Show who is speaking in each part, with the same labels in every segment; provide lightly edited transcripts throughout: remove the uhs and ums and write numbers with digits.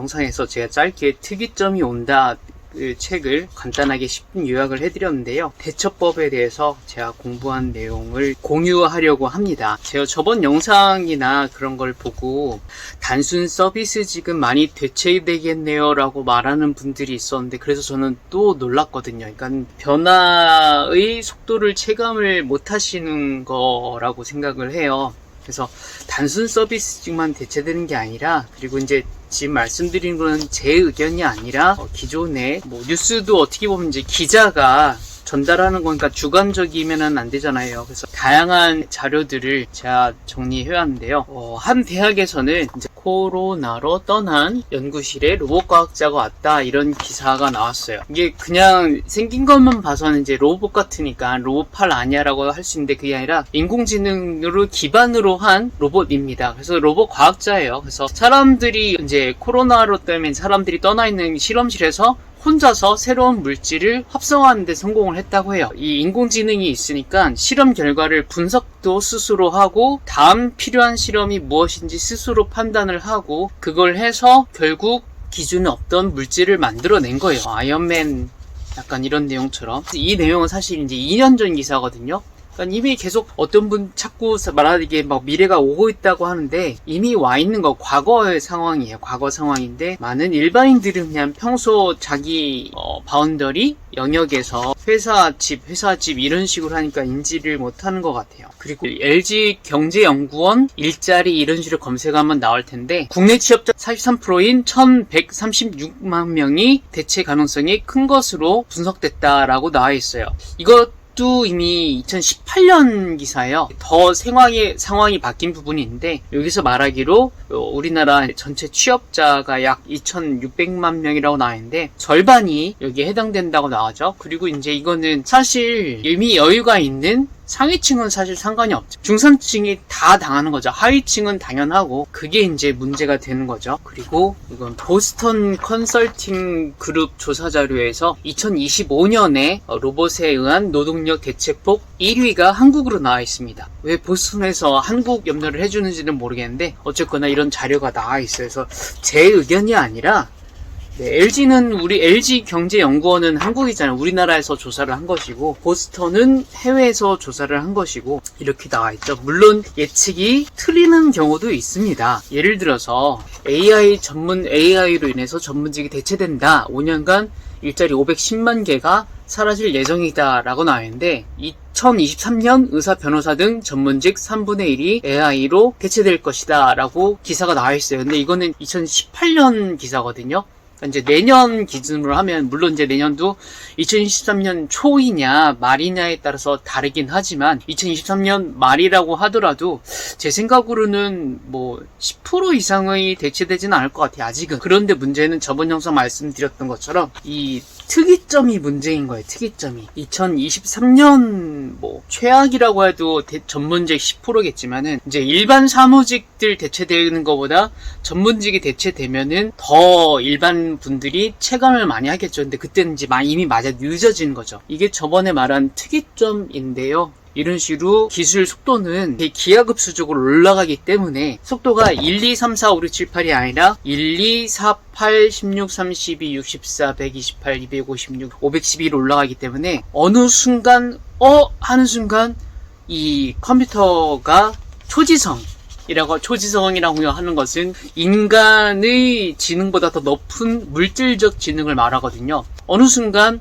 Speaker 1: 영상에서 제가 짧게 특이점이 온다 그 책을 간단하게 10분 요약을 해드렸는데요. 대처법에 대해서 제가 공부한 내용을 공유하려고 합니다. 제가 저번 영상이나 그런 걸 보고 단순 서비스직은 많이 대체되겠네요 라고 말하는 분들이 있었는데, 그래서 저는 또 놀랐거든요. 그러니까 변화의 속도를 체감을 못 하시는 거라고 생각을 해요. 그래서 단순 서비스직만 대체되는 게 아니라, 그리고 이제 지금 말씀드린 거는 제 의견이 아니라 기존에 뉴스도 어떻게 보면 이제 기자가 전달하는 거니까 주관적이면은 안 되잖아요. 그래서 다양한 자료들을 제가 정리해왔는데요. 한 대학에서는 이제 코로나로 떠난 연구실에 로봇과학자가 왔다, 이런 기사가 나왔어요. 이게 그냥 생긴 것만 봐서는 이제 로봇 같으니까 로봇팔 아니야라고 할 수 있는데, 그게 아니라 인공지능으로 기반으로 한 로봇입니다. 그래서 로봇 과학자예요. 그래서 사람들이 이제 코로나로 때문에 사람들이 떠나 있는 실험실에서 혼자서 새로운 물질을 합성하는 데 성공을 했다고 해요. 이 인공지능이 있으니까 실험 결과를 분석도 스스로 하고, 다음 필요한 실험이 무엇인지 스스로 판단을 하고, 그걸 해서 결국 기존에 없던 물질을 만들어낸 거예요. 아이언맨 약간 이런 내용처럼. 이 내용은 사실 이제 2년 전 기사거든요. 그러니까 이미 계속 어떤 분 자꾸 말하기에 막 미래가 오고 있다고 하는데, 이미 와 있는 거 과거의 상황이에요. 과거 상황인데, 많은 일반인들은 그냥 평소 자기 바운더리 영역에서 회사 집 이런 식으로 하니까 인지를 못하는 것 같아요. 그리고 LG 경제연구원 일자리 이런 식으로 검색하면 나올 텐데, 국내 취업자 43%인 1136만 명이 대체 가능성이 큰 것으로 분석됐다라고 나와 있어요. 이거 또 이미 2018년 기사예요. 더 상황이 바뀐 부분이 있는데, 여기서 말하기로 우리나라 전체 취업자가 약 2,600만 명이라고 나와있는데 절반이 여기에 해당된다고 나오죠. 그리고 이제 이거는 사실 이미 여유가 있는 상위층은 사실 상관이 없죠. 중산층이 다 당하는 거죠. 하위층은 당연하고, 그게 이제 문제가 되는 거죠. 그리고 이건 보스턴 컨설팅 그룹 조사 자료에서 2025년에 로봇에 의한 노동력 대체폭 1위가 한국으로 나와 있습니다. 왜 보스턴에서 한국 염려를 해주는지는 모르겠는데, 어쨌거나 이런 자료가 나와 있어요. 그래서 제 의견이 아니라, LG 경제연구원은 한국이잖아요. 우리나라에서 조사를 한 것이고, 보스턴은 해외에서 조사를 한 것이고, 이렇게 나와 있죠. 물론 예측이 틀리는 경우도 있습니다. 예를 들어서 AI로 인해서 전문직이 대체된다. 5년간 일자리 510만 개가 사라질 예정이다 라고 나와 있는데, 2023년 의사, 변호사 등 전문직 3분의 1이 AI로 대체될 것이다 라고 기사가 나와 있어요. 근데 이거는 2018년 기사거든요. 이제 내년 기준으로 하면, 물론 이제 내년도 2023년 초이냐 말이냐에 따라서 다르긴 하지만, 2023년 말이라고 하더라도 제 생각으로는 10% 이상의 대체되지는 않을 것 같아요, 아직은. 그런데 문제는 저번 영상 말씀드렸던 것처럼 이 특이점이 문제인 거예요. 특이점이 2023년 최악이라고 해도 전문직 10%겠지만은, 이제 일반 사무직들 대체되는 것보다 전문직이 대체되면은 더 일반 분들이 체감을 많이 하겠죠. 근데 그때는 이제 이미 늦어지는 거죠. 이게 저번에 말한 특이점인데요. 이런 식으로 기술 속도는 기하급수적으로 올라가기 때문에, 속도가 1, 2, 3, 4, 5, 6, 7, 8이 아니라 1, 2, 4, 8, 16, 32, 64, 128, 256, 512로 올라가기 때문에, 어느 순간 하는 순간 이 컴퓨터가 초지성이라고 하는 것은 인간의 지능보다 더 높은 물질적 지능을 말하거든요. 어느 순간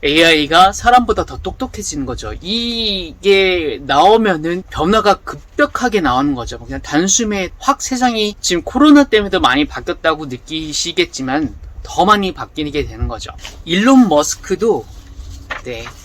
Speaker 1: AI가 사람보다 더 똑똑해지는 거죠. 이게 나오면은 변화가 급격하게 나오는 거죠. 그냥 단숨에 확 세상이, 지금 코로나 때문에도 많이 바뀌었다고 느끼시겠지만 더 많이 바뀌게 되는 거죠. 일론 머스크도,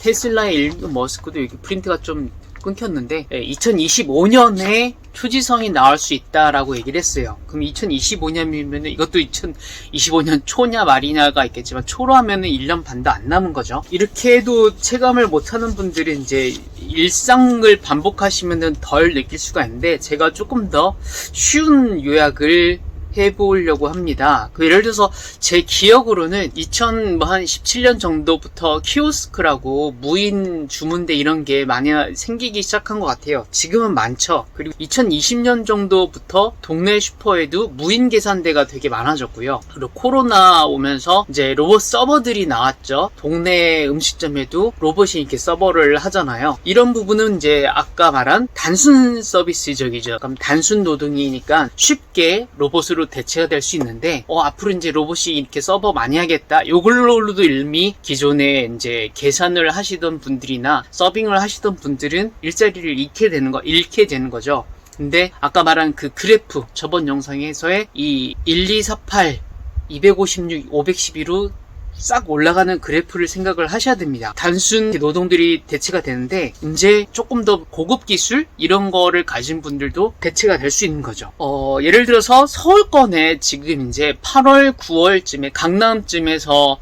Speaker 1: 테슬라의 일론 머스크도 여기 프린트가 좀 끊겼는데, 2025년에 초지성이 나올 수 있다라고 얘기를 했어요. 그럼 2025년이면 이것도 2025년 초냐 말이냐가 있겠지만, 초로 하면은 1년 반도 안 남은 거죠. 이렇게 해도 체감을 못하는 분들이 이제 일상을 반복하시면은 덜 느낄 수가 있는데, 제가 조금 더 쉬운 요약을 해보려고 합니다. 예를 들어서 제 기억으로는 2017년 정도부터 키오스크라고 무인 주문대 이런 게 많이 생기기 시작한 것 같아요. 지금은 많죠. 그리고 2020년 정도부터 동네 슈퍼에도 무인 계산대가 되게 많아졌고요. 그리고 코로나 오면서 이제 로봇 서버들이 나왔죠. 동네 음식점에도 로봇이 이렇게 서버를 하잖아요. 이런 부분은 이제 아까 말한 단순 서비스적이죠. 그럼 단순 노동이니까 쉽게 로봇으로 대체가 될 수 있는데 앞으로 이제 로봇이 이렇게 서버 많이 하겠다. 요걸로도 이미 기존에 이제 계산을 하시던 분들이나 서빙을 하시던 분들은 일자리를 잃게 되는 거죠. 근데 아까 말한 그 그래프 저번 영상에서의 이 1248, 256, 512로 싹 올라가는 그래프를 생각을 하셔야 됩니다. 단순 노동들이 대체가 되는데 이제 조금 더 고급 기술 이런 거를 가진 분들도 대체가 될 수 있는 거죠. 예를 들어서 서울권에 지금 이제 8월, 9월쯤에 강남쯤에서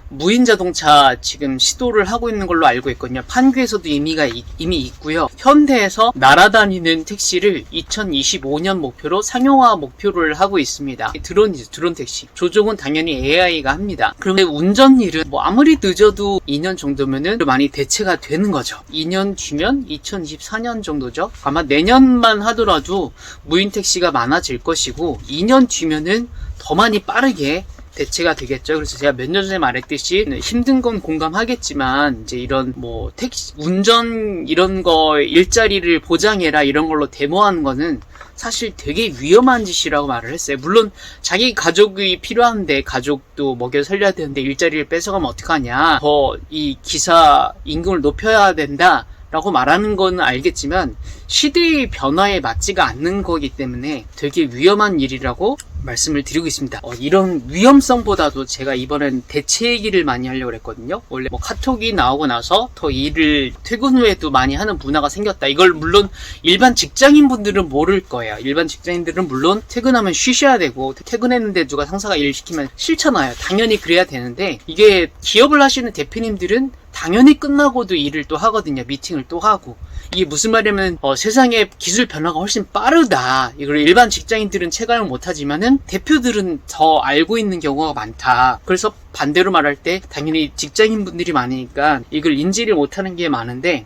Speaker 1: 무인 자동차 지금 시도를 하고 있는 걸로 알고 있거든요. 판교에서도 이미 있고요. 현대에서 날아다니는 택시를 2025년 목표로 상용화 목표를 하고 있습니다. 드론 택시. 조종은 당연히 AI가 합니다. 그런데 운전일은 뭐 아무리 늦어도 2년 정도면은 많이 대체가 되는 거죠. 2년 뒤면 2024년 정도죠. 아마 내년만 하더라도 무인 택시가 많아질 것이고 2년 뒤면은 더 많이 빠르게 대체가 되겠죠. 그래서 제가 몇 년 전에 말했듯이 힘든 건 공감하겠지만 이제 이런 뭐 택시 운전 이런 거 일자리를 보장해라 이런 걸로 데모하는 거는 사실 되게 위험한 짓이라고 말을 했어요. 물론 자기 가족이 필요한데 가족도 먹여 살려야 되는데 일자리를 뺏어가면 어떡하냐. 더 이 기사 임금을 높여야 된다 라고 말하는 건 알겠지만 시대의 변화에 맞지가 않는 거기 때문에 되게 위험한 일이라고 말씀을 드리고 있습니다. 이런 위험성보다도 제가 이번엔 대체 얘기를 많이 하려고 했거든요. 원래 뭐 카톡이 나오고 나서 더 일을 퇴근 후에도 많이 하는 문화가 생겼다. 이걸 물론 일반 직장인분들은 모를 거예요. 일반 직장인들은 물론 퇴근하면 쉬셔야 되고 퇴근했는데 누가 상사가 일 시키면 싫잖아요. 당연히 그래야 되는데 이게 기업을 하시는 대표님들은 당연히 끝나고도 일을 또 하거든요. 미팅을 또 하고. 이게 무슨 말이냐면 세상의 기술 변화가 훨씬 빠르다. 이걸 일반 직장인들은 체감을 못하지만은 대표들은 더 알고 있는 경우가 많다. 그래서 반대로 말할 때 당연히 직장인분들이 많으니까 이걸 인지를 못하는 게 많은데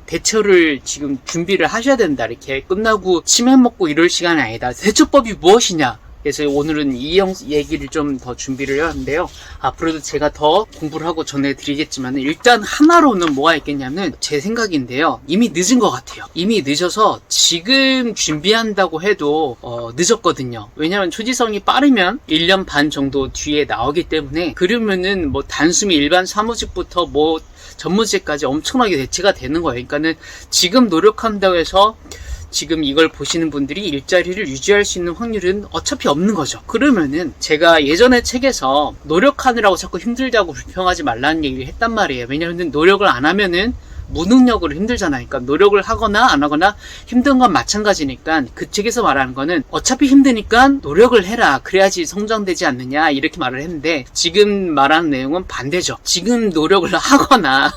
Speaker 1: 대처를 지금 준비를 하셔야 된다. 이렇게 끝나고 치맥 먹고 이럴 시간이 아니다. 대처법이 무엇이냐? 그래서 오늘은 이 얘기를 좀 더 준비를 하는데요. 앞으로도 제가 더 공부를 하고 전해드리겠지만 일단 하나로는 뭐가 있겠냐면 제 생각인데요. 이미 늦은 것 같아요. 이미 늦어서 지금 준비한다고 해도 늦었거든요. 왜냐하면 초지성이 빠르면 1년 반 정도 뒤에 나오기 때문에 그러면은 뭐 단숨에 일반 사무직부터 뭐 전문직까지 엄청나게 대체가 되는 거예요. 그러니까는 지금 노력한다고 해서 지금 이걸 보시는 분들이 일자리를 유지할 수 있는 확률은 어차피 없는 거죠. 그러면은 제가 예전에 책에서 노력하느라고 자꾸 힘들다고 불평하지 말라는 얘기를 했단 말이에요. 왜냐하면 노력을 안 하면은 무능력으로 힘들잖아요. 그러니까 노력을 하거나 안 하거나 힘든 건 마찬가지니까 그 책에서 말하는 거는 어차피 힘드니까 노력을 해라. 그래야지 성장되지 않느냐 이렇게 말을 했는데 지금 말하는 내용은 반대죠. 지금 노력을 하거나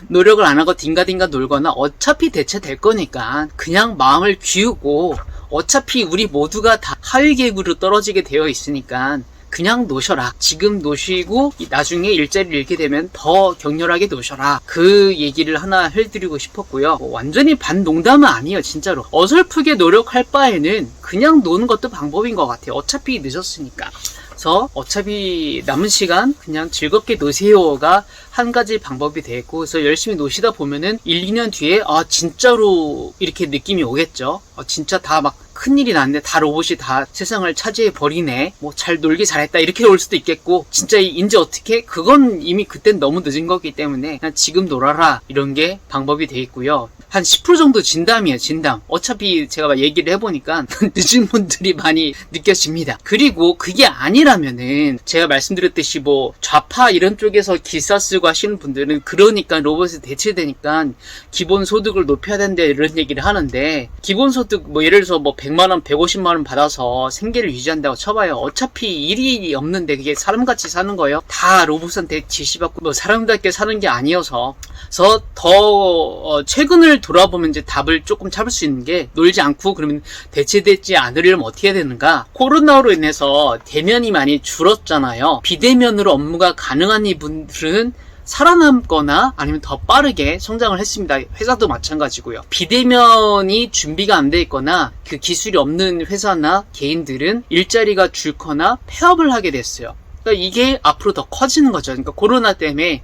Speaker 1: 노력을 안 하고 딩가딩가 놀거나 어차피 대체될 거니까 그냥 마음을 비우고 어차피 우리 모두가 다 하위 계급으로 떨어지게 되어 있으니까 그냥 노셔라. 지금 노시고 나중에 일자리를 잃게 되면 더 격렬하게 노셔라. 그 얘기를 하나 해드리고 싶었고요. 완전히 반농담은 아니에요. 진짜로. 어설프게 노력할 바에는 그냥 노는 것도 방법인 것 같아요. 어차피 늦었으니까. 그래서 어차피 남은 시간 그냥 즐겁게 노세요가 한 가지 방법이 되겠고 그래서 열심히 노시다 보면은 1, 2년 뒤에 진짜로 이렇게 느낌이 오겠죠. 진짜 다 막 큰일이 났네. 다 로봇이 다 세상을 차지해 버리네. 뭐 잘 놀기 잘했다. 이렇게 올 수도 있겠고 진짜 이제 어떻게? 그건 이미 그땐 너무 늦은 거기 때문에 그냥 지금 놀아라. 이런 게 방법이 돼 있고요. 한 10% 정도 진담이에요. 진담. 어차피 제가 막 얘기를 해보니까 늦은 분들이 많이 느껴집니다. 그리고 그게 아니라면은 제가 말씀드렸듯이 뭐 좌파 이런 쪽에서 기사 쓰고 하시는 분들은 그러니까 로봇이 대체되니까 기본소득을 높여야 된다 이런 얘기를 하는데 기본소득 뭐 예를 들어서 뭐 100만원 150만원 받아서 생계를 유지한다고 쳐봐요. 어차피 일이 없는데 그게 사람같이 사는 거예요. 다 로봇한테 지시받고 뭐 사람답게 사는 게 아니어서 그래서 더 최근을 돌아보면 이제 답을 조금 잡을 수 있는 게, 놀지 않고 그러면 대체되지 않으려면 어떻게 해야 되는가? 코로나로 인해서 대면이 많이 줄었잖아요. 비대면으로 업무가 가능한 이분들은 살아남거나 아니면 더 빠르게 성장을 했습니다. 회사도 마찬가지고요. 비대면이 준비가 안 돼 있거나 그 기술이 없는 회사나 개인들은 일자리가 줄거나 폐업을 하게 됐어요. 그러니까 이게 앞으로 더 커지는 거죠. 그러니까 코로나 때문에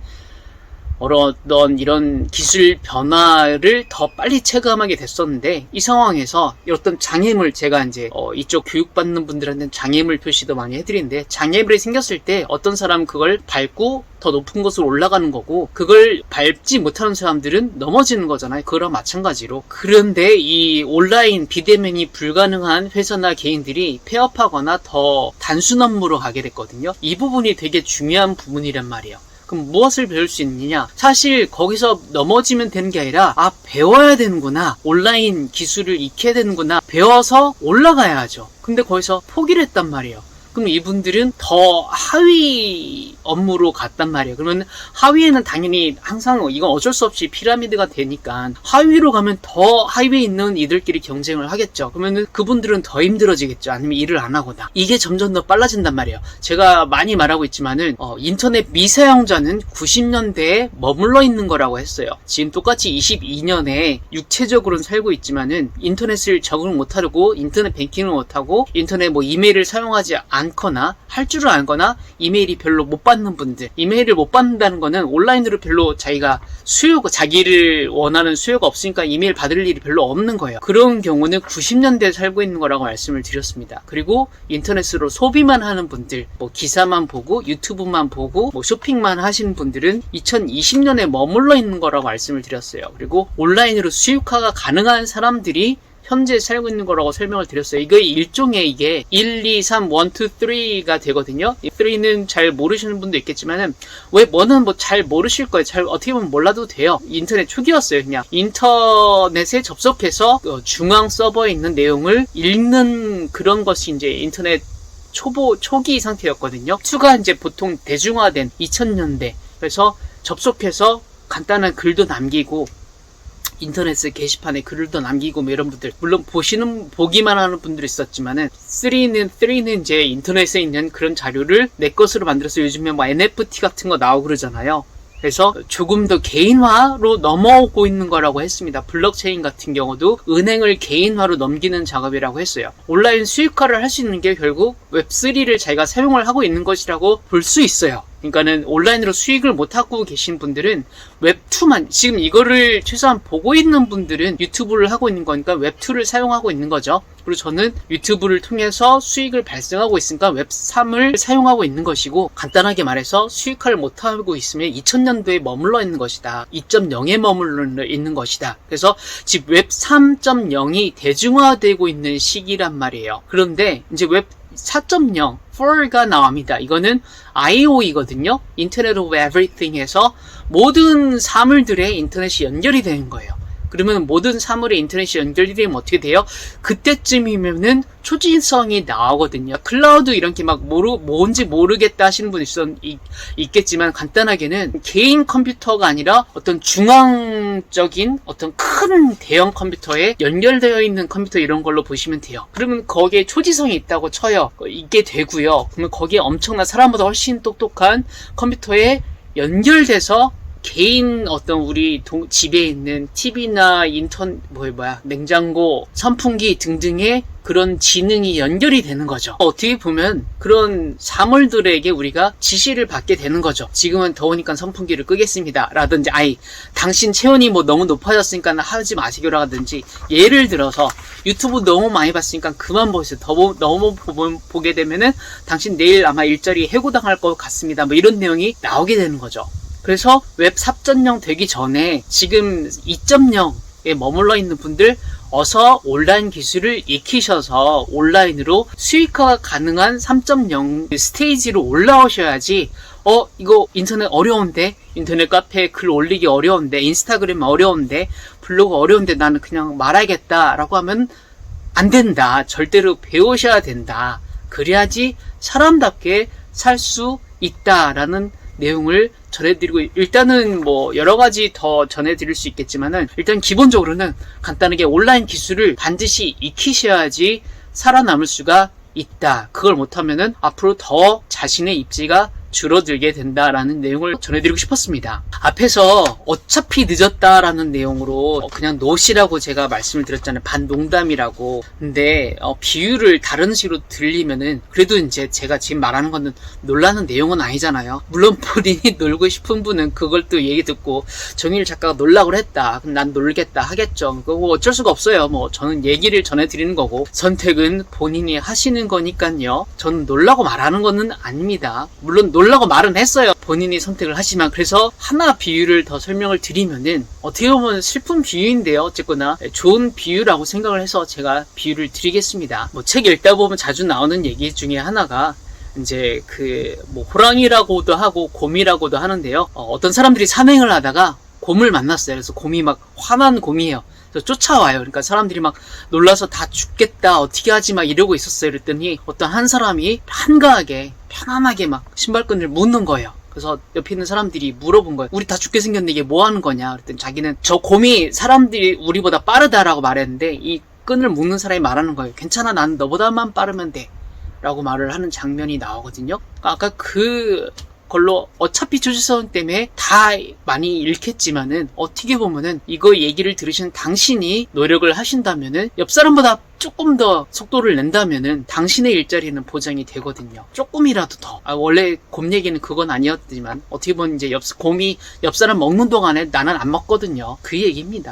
Speaker 1: 어떤 이런 기술 변화를 더 빨리 체감하게 됐었는데, 이 상황에서 어떤 장애물, 제가 이제 이쪽 교육받는 분들한테는 장애물 표시도 많이 해드리는데, 장애물이 생겼을 때 어떤 사람은 그걸 밟고 더 높은 곳으로 올라가는 거고, 그걸 밟지 못하는 사람들은 넘어지는 거잖아요. 그거랑 마찬가지로. 그런데 이 온라인 비대면이 불가능한 회사나 개인들이 폐업하거나 더 단순 업무로 가게 됐거든요. 이 부분이 되게 중요한 부분이란 말이에요. 그럼 무엇을 배울 수 있느냐? 사실 거기서 넘어지면 되는 게 아니라, 배워야 되는구나, 온라인 기술을 익혀야 되는구나, 배워서 올라가야 하죠. 근데 거기서 포기를 했단 말이에요. 그럼 이분들은 더 하위 업무로 갔단 말이에요. 그러면 하위에는 당연히 항상 이건 어쩔 수 없이 피라미드가 되니까 하위로 가면 더 하위에 있는 이들끼리 경쟁을 하겠죠. 그러면 그분들은 더 힘들어지겠죠. 아니면 일을 안 하거나. 이게 점점 더 빨라진단 말이에요. 제가 많이 말하고 있지만은 인터넷 미사용자는 90년대에 머물러 있는 거라고 했어요. 지금 똑같이 22년에 육체적으로는 살고 있지만은 인터넷을 적응을 못하고 인터넷 뱅킹을 못하고 인터넷 이메일을 사용하지 않거나 할 줄을 알거나 이메일이 별로 못 받는 분들, 이메일을 못 받는다는 거는 온라인으로 별로 자기가 자기를 원하는 수요가 없으니까 이메일 받을 일이 별로 없는 거예요. 그런 경우는 90년대에 살고 있는 거라고 말씀을 드렸습니다. 그리고 인터넷으로 소비만 하는 분들, 기사만 보고 유튜브만 보고 쇼핑만 하시는 분들은 2020년에 머물러 있는 거라고 말씀을 드렸어요. 그리고 온라인으로 수익화가 가능한 사람들이 현재 살고 있는 거라고 설명을 드렸어요. 이거 일종의 이게 1, 2, 3, 1, 2, 3가 되거든요. 3는 잘 모르시는 분도 있겠지만은, 왜 뭐는 잘 모르실 거예요. 잘 어떻게 보면 몰라도 돼요. 인터넷 초기였어요. 그냥 인터넷에 접속해서 중앙 서버에 있는 내용을 읽는 그런 것이 이제 인터넷 초기 상태였거든요. 2가 이제 보통 대중화된 2000년대. 그래서 접속해서 간단한 글도 남기고, 인터넷 게시판에 글을 더 남기고 이런 분들, 물론 보기만 하는 분들이 있었지만은 3는 이제 인터넷에 있는 그런 자료를 내 것으로 만들어서 요즘에 NFT 같은 거 나오고 그러잖아요. 그래서 조금 더 개인화로 넘어오고 있는 거라고 했습니다. 블록체인 같은 경우도 은행을 개인화로 넘기는 작업이라고 했어요. 온라인 수익화를 할 수 있는 게 결국 웹3를 자기가 사용을 하고 있는 것이라고 볼 수 있어요. 그러니까는 온라인으로 수익을 못하고 계신 분들은 웹2만, 지금 이거를 최소한 보고 있는 분들은 유튜브를 하고 있는 거니까 웹2를 사용하고 있는 거죠. 그리고 저는 유튜브를 통해서 수익을 발생하고 있으니까 웹3을 사용하고 있는 것이고, 간단하게 말해서 수익화를 못하고 있으면 2000년도에 머물러 있는 것이다. 2.0에 머물러 있는 것이다. 그래서 지금 웹 3.0이 대중화되고 있는 시기란 말이에요. 그런데 이제 웹 4.0, 4가 나옵니다. 이거는 IoE거든요. Internet of Everything에서 모든 사물들의 인터넷이 연결이 되는 거예요. 그러면 모든 사물의 인터넷이 연결이 되면 어떻게 돼요? 그때쯤이면은 초진성이 나오거든요. 클라우드 이런 게 뭔지 모르겠다 하시는 분이 있겠지만, 간단하게는 개인 컴퓨터가 아니라 어떤 중앙적인 어떤 큰 대형 컴퓨터에 연결되어 있는 컴퓨터, 이런 걸로 보시면 돼요. 그러면 거기에 초지성이 있다고 쳐요. 있게 되고요. 그러면 거기에 엄청난 사람보다 훨씬 똑똑한 컴퓨터에 연결돼서 개인 어떤 우리 집에 있는 TV나 냉장고, 선풍기 등등의 그런 지능이 연결이 되는 거죠. 어떻게 보면 그런 사물들에게 우리가 지시를 받게 되는 거죠. 지금은 더우니까 선풍기를 끄겠습니다 라든지, 당신 체온이 너무 높아졌으니까 하지 마시고라든지, 예를 들어서 유튜브 너무 많이 봤으니까 그만 보세요. 너무 보게 되면은 당신 내일 아마 일자리 해고당할 것 같습니다. 이런 내용이 나오게 되는 거죠. 그래서 웹 4.0 되기 전에 지금 2.0에 머물러 있는 분들, 어서 온라인 기술을 익히셔서 온라인으로 수익화가 가능한 3.0 스테이지로 올라오셔야지, 이거 인터넷 어려운데, 인터넷 카페에 글 올리기 어려운데, 인스타그램 어려운데, 블로그 어려운데 나는 그냥 말하겠다 라고 하면 안 된다. 절대로 배우셔야 된다. 그래야지 사람답게 살 수 있다라는 내용을 전해드리고, 일단은 뭐 여러 가지 더 전해드릴 수 있겠지만은 일단 기본적으로는 간단하게 온라인 기술을 반드시 익히셔야지 살아남을 수가 있다. 그걸 못하면은 앞으로 더 자신의 입지가 줄어들게 된다라는 내용을 전해드리고 싶었습니다. 앞에서 어차피 늦었다라는 내용으로 그냥 노시라고 제가 말씀을 드렸잖아요. 반농담이라고. 근데 비유를 다른 식으로 들리면은 그래도 이제 제가 지금 말하는 거는 놀라는 내용은 아니잖아요. 물론 본인이 놀고 싶은 분은 그걸 또 얘기 듣고 정일 작가가 놀라고 했다. 그럼 난 놀겠다 하겠죠. 그거 어쩔 수가 없어요. 뭐 저는 얘기를 전해드리는 거고 선택은 본인이 하시는 거니까요. 저는 놀라고 말하는 거는 아닙니다. 물론 놀라고 말은 했어요. 본인이 선택을 하시면. 그래서 하나 비유를 더 설명을 드리면은 어떻게 보면 슬픈 비유인데요. 어쨌거나 좋은 비유라고 생각을 해서 제가 비유를 드리겠습니다. 뭐 책 읽다 보면 자주 나오는 얘기 중에 하나가 이제 뭐 호랑이라고도 하고 곰이라고도 하는데요. 어떤 사람들이 산행을 하다가 곰을 만났어요. 그래서 곰이 막 화난 곰이에요. 쫓아와요. 그러니까 사람들이 막 놀라서 다 죽겠다 어떻게 하지 막 이러고 있었어요. 그랬더니 어떤 한 사람이 한가하게 편안하게 막 신발끈을 묶는 거예요. 그래서 옆에 있는 사람들이 물어본 거예요. 우리 다 죽게 생겼는데 이게 뭐 하는 거냐. 그랬더니 자기는 저 곰이 사람들이 우리보다 빠르다라고 말했는데 이 끈을 묶는 사람이 말하는 거예요. 괜찮아, 난 너보다만 빠르면 돼 라고 말을 하는 장면이 나오거든요. 아까 걸로 어차피 조지성 때문에 다 많이 잃겠지만은 어떻게 보면은 이거 얘기를 들으신 당신이 노력을 하신다면은 옆 사람보다 조금 더 속도를 낸다면은 당신의 일자리는 보장이 되거든요. 조금이라도 더. 원래 곰 얘기는 그건 아니었지만 어떻게 보면 이제 곰이 옆 사람 먹는 동안에 나는 안 먹거든요. 그 얘기입니다.